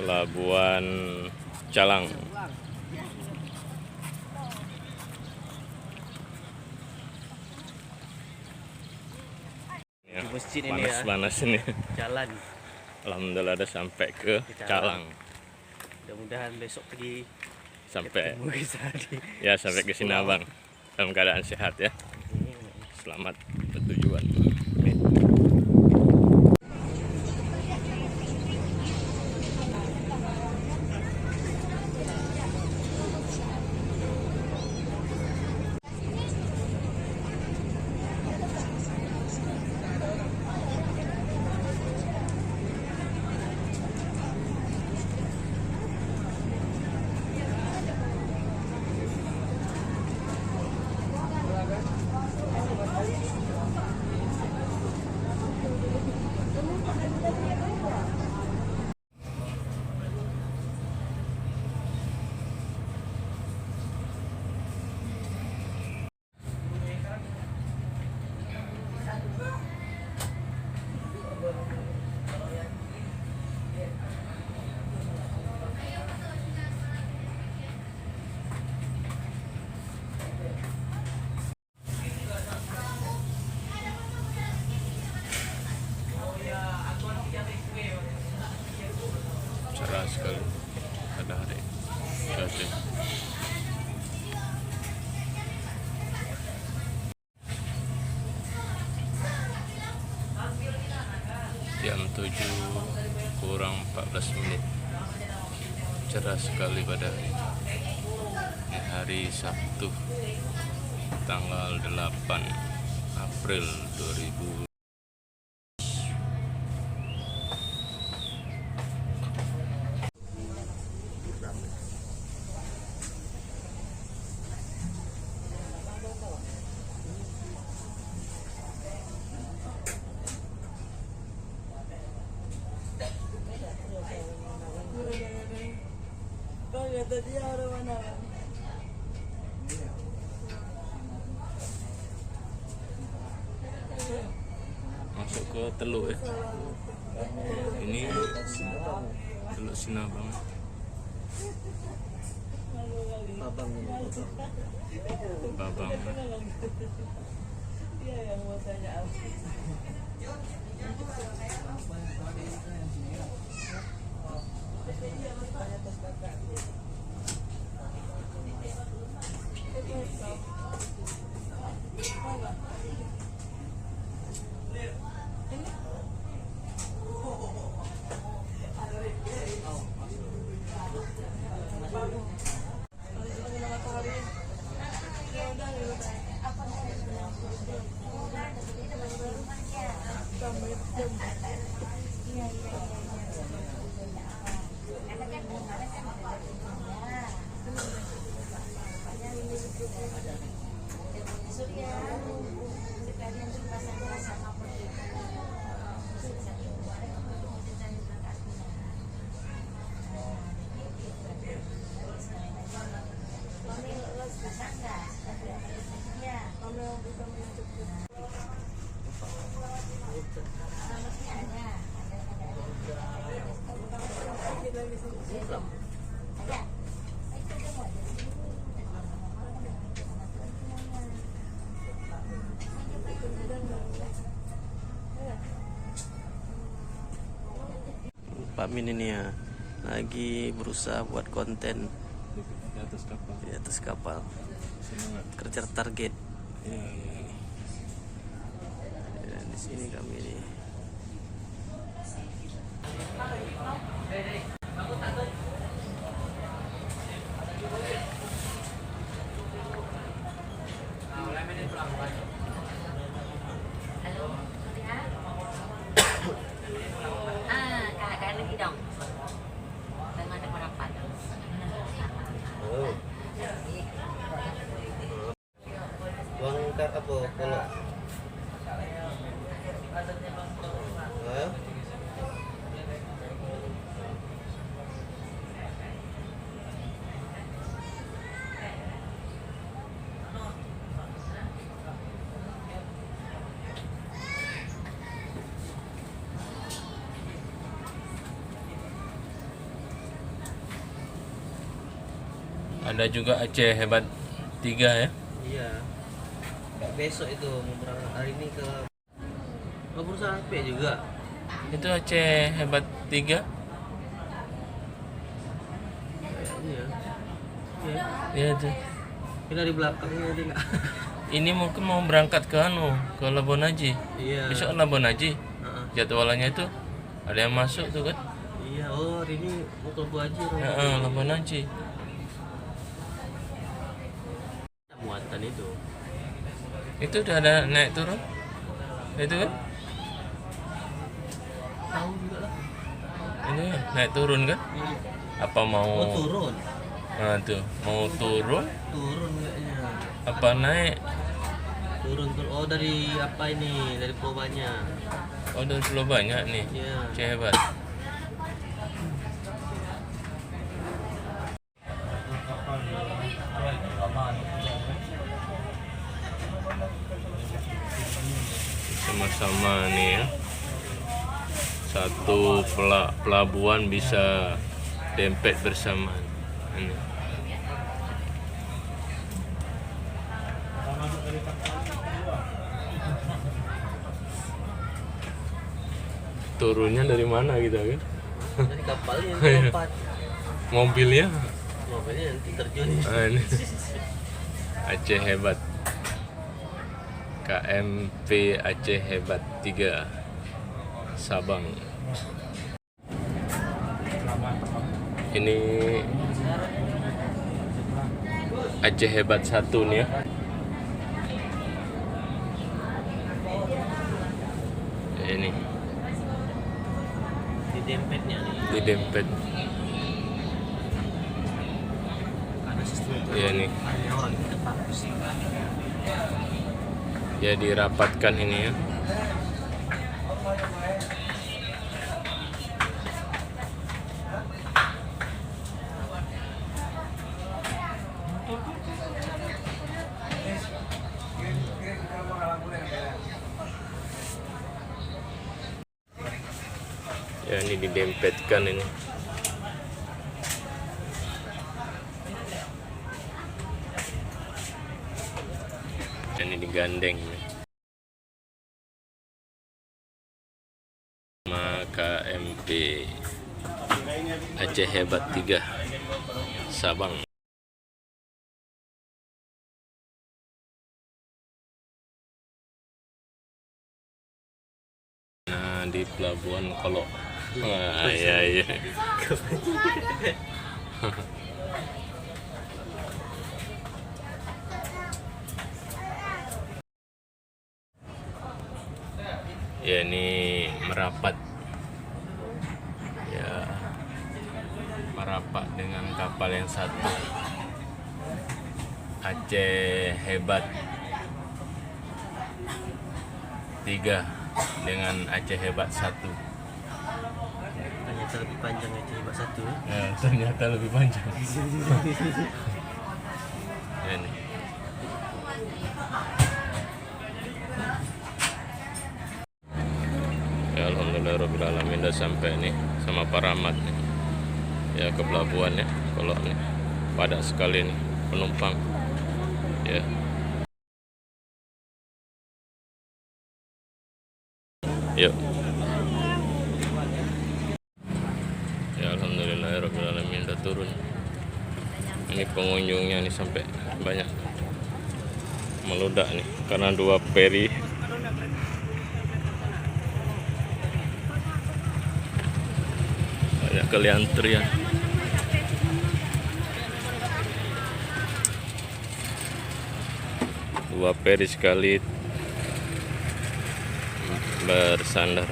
Pelabuhan Calang. Ya, masjid ini panas-panas ini. Jalan. Alhamdulillah ada sampai ke Calang. Mudah-mudahan besok pergi Sampai ya sampai ke Sinabang dalam keadaan sehat ya. Selamat bertujuan. Cerah sekali pada hari cuaca. Jam 7 kurang 14 menit. Cerah sekali pada hari Sabtu tanggal 8 April 2000. Masuk ke Teluk ya. Ini Teluk Sinabang. Babang. Pak Min ini ya lagi berusaha buat konten Di atas kapal. Semangat. kerja target. Ya. Ya, di sini kami ini. Bangkar apa kalau Ada juga Aceh Hebat 3 ya. Iya. Besok itu mau berangkat hari ini ke Bursa Efek juga. Itu Aceh Hebat 3. Kayaknya. Iya. Ya itu. Ini dari belakangnya dia nggak. Ini mungkin mau berangkat ke ke Labuan Haji. Iya. Besok Labuan Haji. Heeh. Jadwalannya itu ada yang masuk tuh kan. Iya, oh hari ini mau ke Labuan Haji. Labuan Haji. Muatan itu. Itu udah ada naik turun. Itu kan. Tahu juga lah. Ini kan naik turun kan. Iya. Apa mau Oh turun. Nah tuh mau turun Turun kayaknya. apa naik? Turun. Oh dari apa ini? Dari Pulau Banyak. Oh udah perlu banyak nih. Iya. Aceh Hebat. Sama-sama nih ya. Satu pelabuhan bisa dempet bersama. Ini. Turunnya dari mana gitu kan? Dari kapalnya yang lompat. Mobilnya? Mobilnya nanti terjun. Ini. Aceh Hebat. KMP Aceh Hebat 3 Sabang. Ini Aceh Hebat 1 nih ya. Ini Di dempetnya nih. di dempet. Karena sistem itu. Iya nih. Hanya orang kita bagus. Ya dirapatkan ini ya. Ya ini didempetkan ini. Ini digandeng. Maka KMP Aceh Hebat 3 Sabang. Nah di Pelabuhan Kolok. Wah iya. Ya ini merapat ya, merapat dengan kapal yang satu Aceh Hebat 3 dengan Aceh Hebat 1. Ternyata lebih panjang Aceh Hebat 1. Ya, ternyata lebih panjang. Ya, nih. Ya, alhamdulillahirobbilalamin udah sampai nih sama Pak Rahmat nih. Ya ke pelabuhan ya, kalau nih padat sekali nih penumpang. Ya. Yuk. Ya alhamdulillahirobbilalamin udah turun. Ini pengunjungnya nih sampai banyak meludak nih karena 2 peri. Banyak kali antrian. Dua peri sekali bersandar.